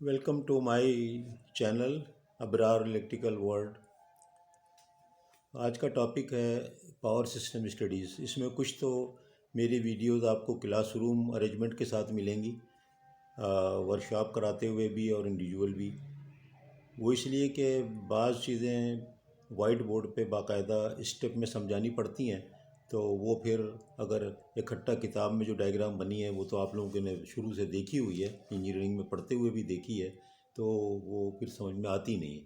Welcome to my channel Abrar electrical world. आज का topic है पावर सिस्टम स्टडीज़। इसमें कुछ तो मेरी वीडियोस आपको क्लासरूम अरेंजमेंट के साथ मिलेंगी, वर्कशॉप कराते हुए भी और इंडिविजुअल भी। वो इसलिए कि बाज़ चीज़ें वाइट बोर्ड पे बाकायदा स्टेप में समझानी पड़ती हैं, तो वो फिर अगर इकट्ठा किताब में जो डायग्राम बनी है वो तो आप लोगों ने शुरू से देखी हुई है, इंजीनियरिंग में पढ़ते हुए भी देखी है, तो वो फिर समझ में आती नहीं है।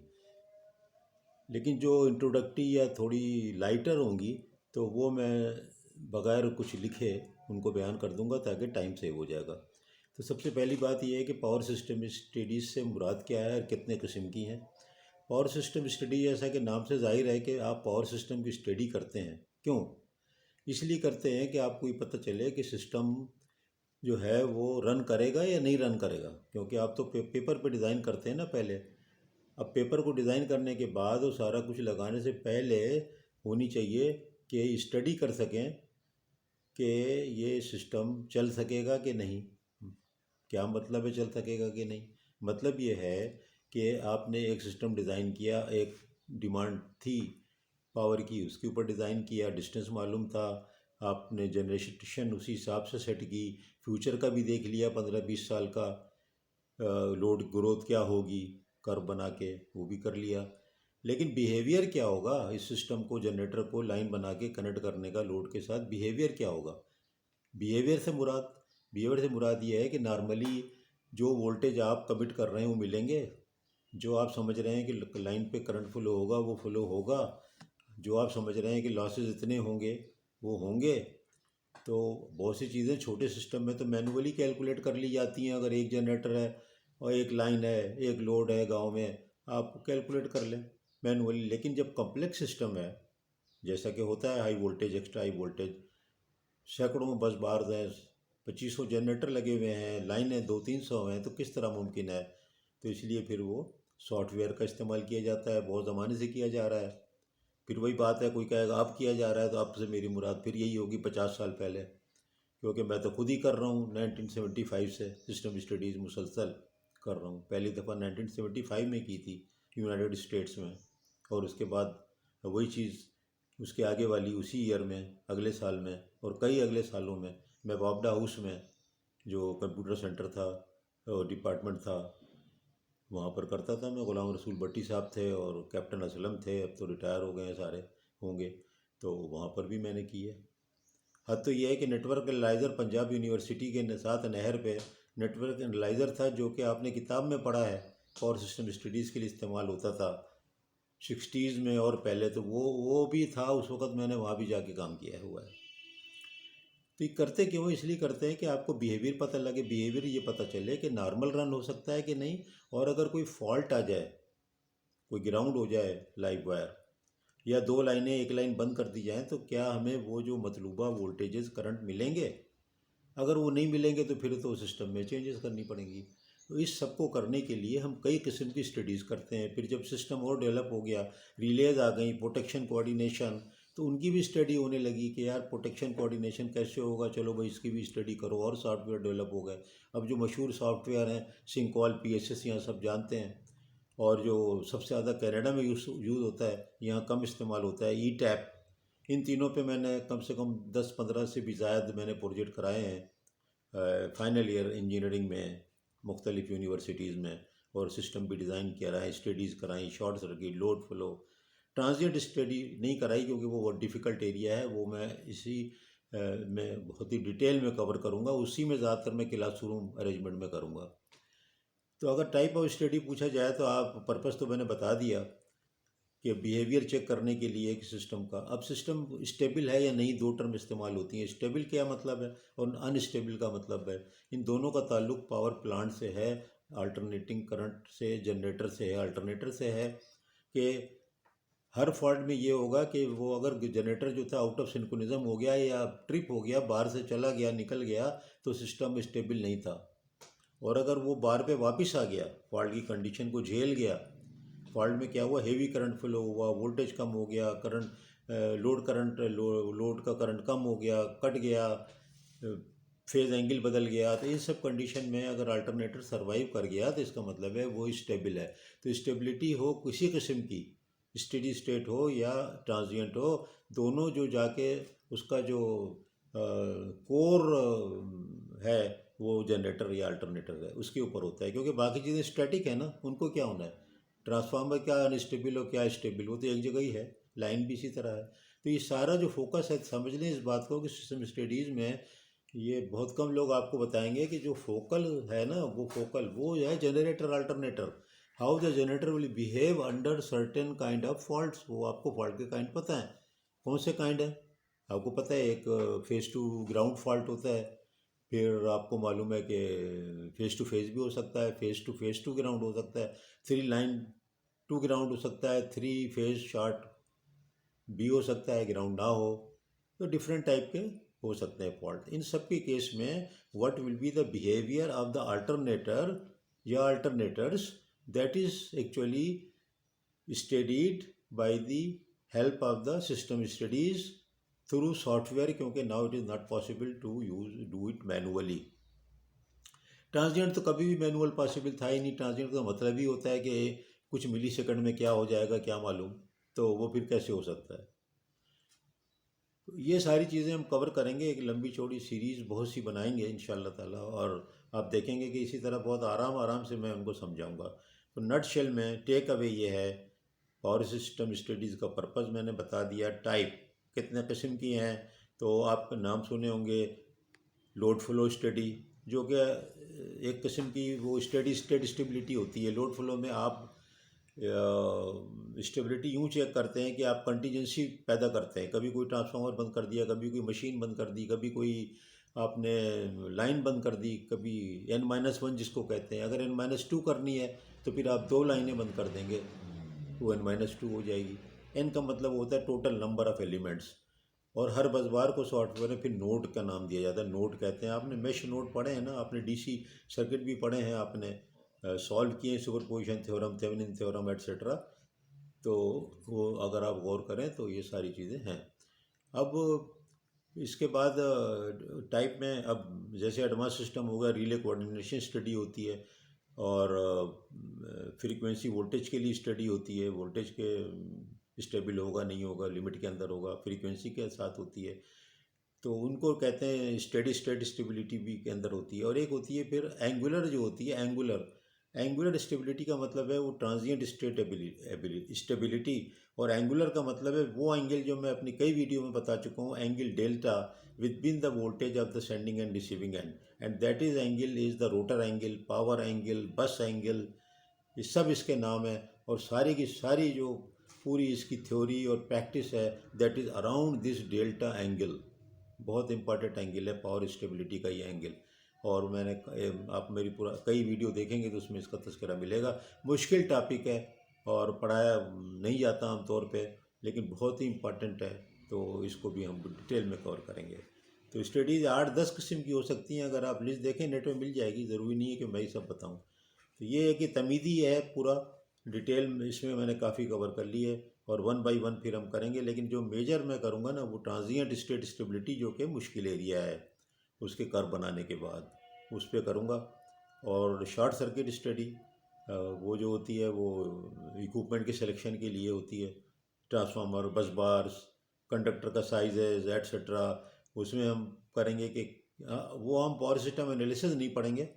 लेकिन जो इंट्रोडक्टरी या थोड़ी लाइटर होंगी तो वो मैं बगैर कुछ लिखे उनको बयान कर दूंगा ताकि टाइम सेव हो जाएगा। तो सबसे पहली बात यह है कि पावर सिस्टम स्टडीज़ से मुराद क्या है और कितने किस्म की हैं। पावर सिस्टम स्टडी जैसा कि नाम से जाहिर है कि आप पावर सिस्टम की स्टडी करते हैं। क्यों? इसलिए करते हैं कि आपको ये पता चले कि सिस्टम जो है वो रन करेगा या नहीं रन करेगा, क्योंकि आप तो पेपर पे डिज़ाइन करते हैं ना पहले। अब पेपर को डिज़ाइन करने के बाद वो सारा कुछ लगाने से पहले होनी चाहिए कि स्टडी कर सकें कि ये सिस्टम चल सकेगा कि नहीं। क्या मतलब है चल सकेगा कि नहीं? मतलब ये है कि आपने एक सिस्टम डिज़ाइन किया, एक डिमांड थी पावर की, उसके ऊपर डिज़ाइन किया, डिस्टेंस मालूम था, आपने जनरेशन उसी हिसाब से सेट की, फ्यूचर का भी देख लिया 15-20 साल का, लोड ग्रोथ क्या होगी कर्व बना के वो भी कर लिया। लेकिन बिहेवियर क्या होगा इस सिस्टम को, जनरेटर को लाइन बना के कनेक्ट करने का लोड के साथ बिहेवियर क्या होगा? बिहेवियर से मुराद बिहेवियर से मुराद ये है कि नॉर्मली जो वोल्टेज आप कमिट कर रहे हैं वो मिलेंगे, जो आप समझ रहे हैं कि लाइन पे करंट फ्लो होगा वो फ्लो होगा, जो आप समझ रहे हैं कि लॉसेज इतने होंगे वो होंगे। तो बहुत सी चीज़ें छोटे सिस्टम में तो मैनुअली कैलकुलेट कर ली जाती हैं। अगर एक जनरेटर है और एक लाइन है, एक लोड है गांव में, आप कैलकुलेट कर लें मैनुअली। लेकिन जब कॉम्प्लेक्स सिस्टम है, जैसा कि होता है high voltage, extra high voltage, सैकड़ों बस बार हैं, 2500 जनरेटर लगे हुए हैं, लाइनें 200-300 हैं, तो किस तरह मुमकिन है? तो इसलिए फिर वो सॉफ्टवेयर का इस्तेमाल किया जाता है, बहुत ज़माने से किया जा रहा है। फिर वही बात है, कोई कहेगा अब किया जा रहा है, तो अब से मेरी मुराद फिर यही होगी 50 साल पहले, क्योंकि मैं तो खुद ही कर रहा हूँ 1975 से सिस्टम स्टडीज़ मुसलसल कर रहा हूँ। पहली दफ़ा 1975 में की थी यूनाइटेड स्टेट्स में, और उसके बाद वही चीज़ उसके आगे वाली उसी ईयर में, अगले साल में और कई अगले सालों में मैं वापडा हाउस में, जो कंप्यूटर सेंटर था और डिपार्टमेंट था, वहाँ पर करता था। मैं गुलाम रसूल भट्टी साहब थे और कैप्टन असलम थे, अब तो रिटायर हो गए हैं सारे, होंगे, तो वहाँ पर भी मैंने की है। हद तो यह है कि नेटवर्क एनालाइज़र पंजाब यूनिवर्सिटी के साथ नहर पे नेटवर्क एनालाइज़र था, जो कि आपने किताब में पढ़ा है, पावर सिस्टम स्टडीज़ के लिए इस्तेमाल होता था 60s में और पहले, तो वो भी था उस वक़्त, मैंने वहाँ भी जाके काम किया हुआ है। तो ये करते क्यों? इसलिए करते हैं कि आपको बिहेवियर पता लगे, बिहेवियर ये पता चले कि नॉर्मल रन हो सकता है कि नहीं, और अगर कोई फॉल्ट आ जाए, कोई ग्राउंड हो जाए लाइव वायर, या दो लाइनें एक लाइन बंद कर दी जाएँ, तो क्या हमें वो जो मतलूबा वोल्टेजेस करंट मिलेंगे? अगर वो नहीं मिलेंगे तो फिर तो सिस्टम में चेंजेस करनी पड़ेंगी। तो इस सब को करने के लिए हम कई किस्म की स्टडीज़ करते हैं। फिर जब सिस्टम और डेवलप हो गया, रिलेज आ गई, प्रोटेक्शन कोऑर्डिनेशन, तो उनकी भी स्टडी होने लगी कि यार प्रोटेक्शन कोऑर्डिनेशन कैसे होगा, चलो भाई इसकी भी स्टडी करो, और सॉफ्टवेयर डेवलप हो गए। अब जो मशहूर सॉफ्टवेयर हैं, सिंकॉल, PSS, यहाँ सब जानते हैं, और जो सबसे ज़्यादा कनाडा में यूज़ होता है, यहाँ कम इस्तेमाल होता है, ETAP। इन तीनों पे मैंने कम से कम 10-15 से भी ज़्यादा मैंने प्रोजेक्ट कराए हैं फाइनल ईयर इंजीनियरिंग में, मुख्तलिफ़ यूनिवर्सिटीज़ में, और सिस्टम भी डिज़ाइन किया रहा है, स्टडीज़ कराई, short circuit, load flow. Transient study नहीं कराई क्योंकि वो बहुत डिफ़िकल्ट एरिया है, वो मैं इसी में बहुत ही डिटेल में कवर करूँगा, उसी में ज़्यादातर मैं क्लासरूम अरेंजमेंट में करूँगा। तो अगर टाइप ऑफ स्टडी पूछा जाए तो आप पर्पस तो मैंने बता दिया कि बिहेवियर चेक करने के लिए एक सिस्टम का। अब सिस्टम स्टेबल है या नहीं, दो टर्म इस्तेमाल होती हैं। स्टेबल क्या मतलब है और अनस्टेबल का मतलब है। इन दोनों का ताल्लुक पावर प्लांट से है, अल्टरनेटिंग करंट से, जनरेटर से है। अल्टरनेटर से है कि हर फॉल्ट में ये होगा कि वो अगर जनरेटर जो था आउट ऑफ सिंक्रोनिज्म हो गया या ट्रिप हो गया, बाहर से चला गया, निकल गया, तो सिस्टम स्टेबल नहीं था। और अगर वो बार पे वापस आ गया, फॉल्ट की कंडीशन को झेल गया, फॉल्ट में क्या हुआ, हेवी करंट फ्लो हुआ, वोल्टेज कम हो गया, लोड का करंट कम हो गया, कट गया, फेज एंगल बदल गया, तो इन सब कंडीशन में अगर अल्टरनेटर सर्वाइव कर गया तो इसका मतलब है वो स्टेबल है। तो स्टेबिलिटी हो किसी किस्म की, स्टेडी स्टेट हो या ट्रांजिएंट हो, दोनों जो जाके उसका जो कोर है वो जनरेटर या अल्टरनेटर है उसके ऊपर होता है, क्योंकि बाकी चीज़ें स्टैटिक है ना, उनको क्या होना है। ट्रांसफार्मर क्या अनस्टेबल हो क्या स्टेबल, वो तो एक जगह ही है। लाइन भी इसी तरह है। तो ये सारा जो फोकस है, समझ लें इस बात को कि सिस्टम स्टडीज़ में ये बहुत कम लोग आपको बताएंगे कि जो फोकल है ना, वो फोकल वो है generator alternator. How the generator will behave under certain kind of faults, वो आपको फॉल्ट के काइंड पता है। कौन से काइंड है आपको पता है। एक फेस टू ग्राउंड फॉल्ट होता है, फिर आपको मालूम है कि फेस टू फेस भी हो सकता है, फेस टू ग्राउंड हो सकता है, थ्री लाइन टू ग्राउंड हो सकता है, थ्री फेज शॉर्ट भी हो सकता है, ग्राउंड ना हो। तो डिफरेंट टाइप के हो सकते हैं फॉल्ट। इन सब के केस में what will be the behaviour of the alternator या alternators that is actually studied by the help of the system studies through software, क्योंकि now it is not possible to do it manually. Transient तो कभी भी manual possible था ही नहीं। Transient का मतलब ही होता है कि कुछ मिली सेकंड में क्या हो जाएगा क्या मालूम, तो वो फिर कैसे हो सकता है। तो ये सारी चीज़ें हम कवर करेंगे, एक लंबी चौड़ी सीरीज़ बहुत सी बनाएंगे इंशाल्लाह ताला, और आप देखेंगे कि इसी तरह बहुत आराम आराम से मैं उनको समझाऊंगा। तो नट शेल में टेक अवे ये है, पावर सिस्टम स्टडीज़ का पर्पज़ मैंने बता दिया। टाइप कितने किस्म की हैं, तो आप नाम सुने होंगे लोड फ्लो स्टडी, जो कि एक किस्म की वो स्टडी स्टेट स्टेबिलिटी होती है। लोड फ्लो में आप स्टेबिलिटी यूँ चेक करते हैं कि आप कंटीजेंसी पैदा करते हैं। कभी कोई ट्रांसफार्मर बंद कर दिया, कभी कोई मशीन बंद कर दी, कभी कोई आपने लाइन बंद कर दी, कभी N-1 जिसको कहते हैं। अगर N-2 करनी है तो फिर आप 2 लाइनें बंद कर देंगे तो N-2 हो जाएगी। N का मतलब होता है टोटल नंबर ऑफ एलिमेंट्स। और हर बसबार को सॉफ्टवेयर में फिर नोड का नाम दिया जाता है। नोड कहते हैं, आपने मेश नोड पढ़े हैं ना, आपने डीसी सर्किट भी पढ़े हैं, आपने सॉल्व किए superposition theorem, Thevenin theorem etcetera. तो वो अगर आप गौर करें तो ये सारी चीज़ें हैं। अब इसके बाद टाइप में अब जैसे एडवांस सिस्टम होगा, रिले कोऑर्डिनेशन स्टडी होती है, और फ्रीक्वेंसी वोल्टेज के लिए स्टडी होती है। वोल्टेज के स्टेबल होगा नहीं होगा, लिमिट के अंदर होगा, फ्रीक्वेंसी के साथ होती है। तो उनको कहते हैं स्टेडी स्टेट स्टेबिलिटी भी के अंदर होती है। और एक होती है फिर एंगुलर जो होती है, एंगुलर एंगुलर स्टेबिलिटी का मतलब है वो ट्रांजिएंट स्टेट स्टेबिलिटी। और एंगुलर का मतलब है वो एंगल जो मैं अपनी कई वीडियो में बता चुका हूँ, angle delta with been the voltage of the sending end receiving end, and that is angle is the rotor angle, power angle, बस एंगल, ये सब इसके नाम है। और सारी की सारी जो पूरी इसकी थ्योरी और प्रैक्टिस है that is around this delta angle. बहुत इंपॉर्टेंट एंगल है पावर स्टेबिलिटी का ये एंगल। और मैंने आप मेरी पूरा कई वीडियो देखेंगे तो उसमें इसका तस्करा मिलेगा। मुश्किल टॉपिक है और पढ़ाया नहीं जाता आमतौर पे, लेकिन बहुत ही इम्पॉर्टेंट है, तो इसको भी हम डिटेल में कवर करेंगे। तो स्टडीज़ 8-10 किस्म की हो सकती हैं, अगर आप लिस्ट देखें नेट में मिल जाएगी, ज़रूरी नहीं है कि मैं ही सब बताऊँ। तो ये है कि तमीदी है पूरा, डिटेल में इसमें मैंने काफ़ी कवर कर ली है, और 1 बाई 1 फिर हम करेंगे। लेकिन जो मेजर मैं करूँगा ना वो ट्रांजिएंट स्टेट स्टेबिलिटी, जो कि मुश्किल एरिया है उसके कर्व बनाने के बाद, उस पर करूँगा। और शॉर्ट सर्किट स्टडी वो जो होती है वो इक्विपमेंट के सिलेक्शन के लिए होती है, ट्रांसफार्मर, बस बार्स, कंडक्टर का साइजेज एटसेट्रा। उसमें हम करेंगे कि वो हम पावर सिस्टम एनालिसिस नहीं पढ़ेंगे,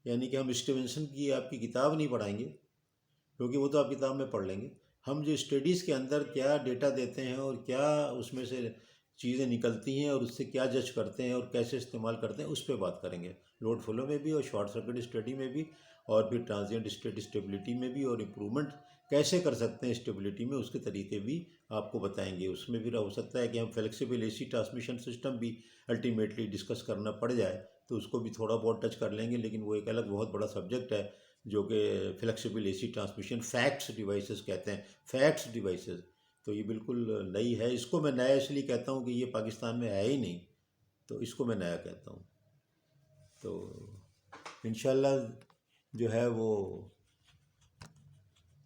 यानी कि हम स्टीवेंसन की आपकी किताब नहीं पढ़ाएंगे, क्योंकि वो तो आप किताब में पढ़ लेंगे। हम जो स्टडीज़ के अंदर क्या डेटा देते हैं और क्या उसमें से चीज़ें निकलती हैं और उससे क्या जज करते हैं और कैसे इस्तेमाल करते हैं, उस पर बात करेंगे। लोड फ्लो में भी और शॉर्ट सर्किट स्टडी में भी, और फिर ट्रांजिएंट स्टेट स्टेबिलिटी में भी, और इम्प्रूवमेंट कैसे कर सकते हैं स्टेबिलिटी में उसके तरीके भी आपको बताएंगे। उसमें फिर हो सकता है कि हम फ्लेक्सिबल एसी ट्रांसमिशन सिस्टम भी अल्टीमेटली डिस्कस करना पड़ जाए, तो उसको भी थोड़ा बहुत टच कर लेंगे। लेकिन वो एक अलग बहुत बड़ा सब्जेक्ट है, जो कि flexible AC transmission facts devices कहते हैं, फैक्ट्स डिवाइसेस। तो ये बिल्कुल नई है। इसको मैं नया इसलिए कहता हूँ कि ये पाकिस्तान में है ही नहीं, तो इसको मैं नया कहता हूँ। तो इंशाल्लाह जो है वो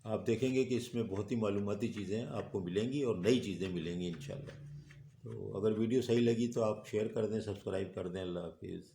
आप देखेंगे कि इसमें बहुत ही मालूमाती चीज़ें आपको मिलेंगी और नई चीज़ें मिलेंगी इंशाल्लाह। तो अगर वीडियो सही लगी तो आप शेयर कर दें, सब्सक्राइब कर दें। अल्लाह हाफिज़।